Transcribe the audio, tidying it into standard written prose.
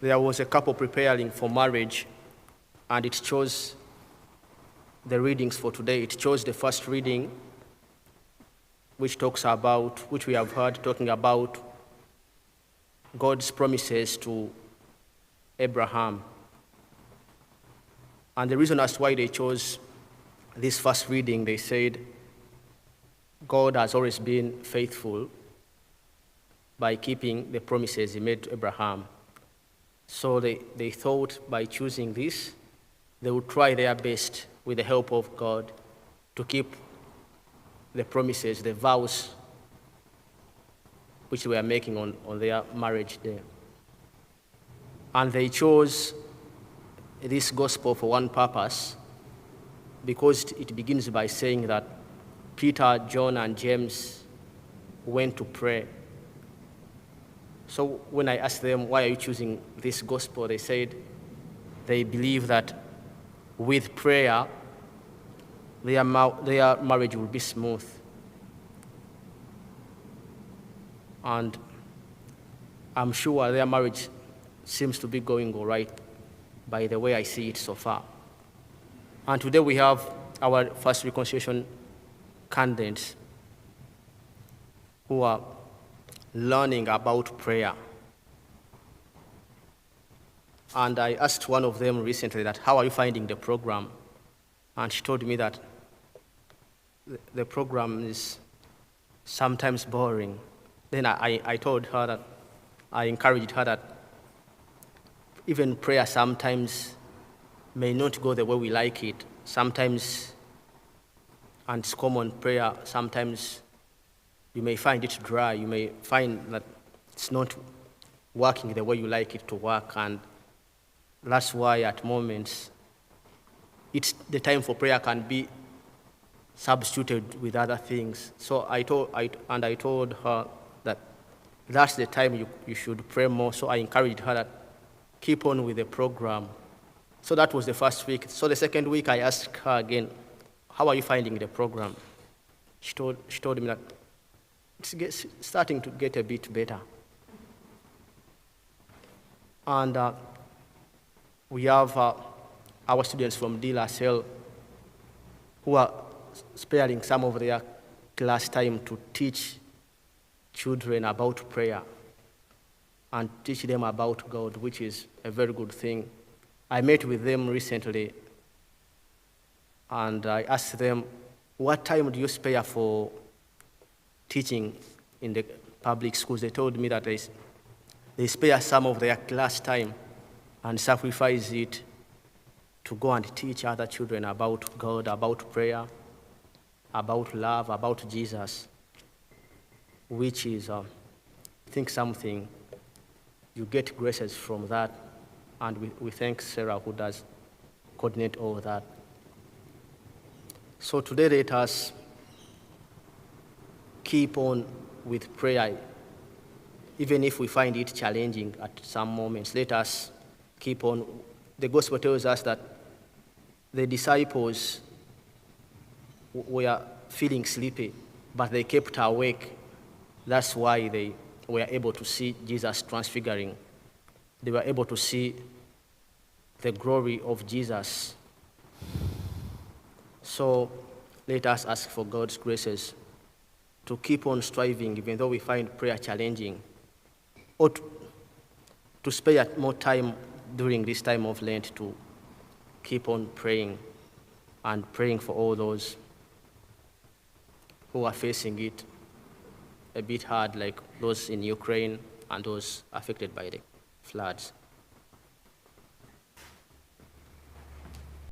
there was a couple preparing for marriage, and it chose the readings for today. It chose the first reading, which we have heard talking about God's promises to Abraham. And the reason as to why they chose this first reading, they said, God has always been faithful by keeping the promises he made to Abraham. So they thought by choosing this, they would try their best with the help of God to keep the promises, the vows which they were making on their marriage day. And they chose this gospel for one purpose, because it begins by saying that Peter, John, and James went to pray. So when I asked them, why are you choosing this gospel, they said they believe that with prayer, their marriage will be smooth. And I'm sure their marriage seems to be going all right by the way I see it so far. And today we have our first reconciliation candidates who are learning about prayer. And I asked one of them recently that, how are you finding the program? And she told me that the program is sometimes boring. Then I told her that, I encouraged her that even prayer sometimes may not go the way we like it. Sometimes, and it's common, prayer, sometimes you may find it dry. You may find that it's not working the way you like it to work. And that's why at moments, the time for prayer can be substituted with other things. So I told her that that's the time you should pray more. So I encouraged her that keep on with the program. So that was the first week. So the second week I asked her again, how are you finding the program? She told me that it's starting to get a bit better. And we have our students from De La Salle who are sparing some of their class time to teach children about prayer and teach them about God, which is a very good thing. I met with them recently, and I asked them, what time do you spare for teaching in the public schools? They told me that they spare some of their class time and sacrifice it to go and teach other children about God, about prayer, about love, about Jesus, which is, I think, something you get graces from that. And we thank Sarah, who does coordinate all of that. So today, let us keep on with prayer. Even if we find it challenging at some moments, let us keep on. The gospel tells us that the disciples were feeling sleepy, but they kept awake. That's why they were able to see Jesus transfiguring. They were able to see the glory of Jesus. So let us ask for God's graces to keep on striving, even though we find prayer challenging, or to spare more time during this time of Lent to keep on praying and praying for all those who are facing it a bit hard, like those in Ukraine and those affected by the floods.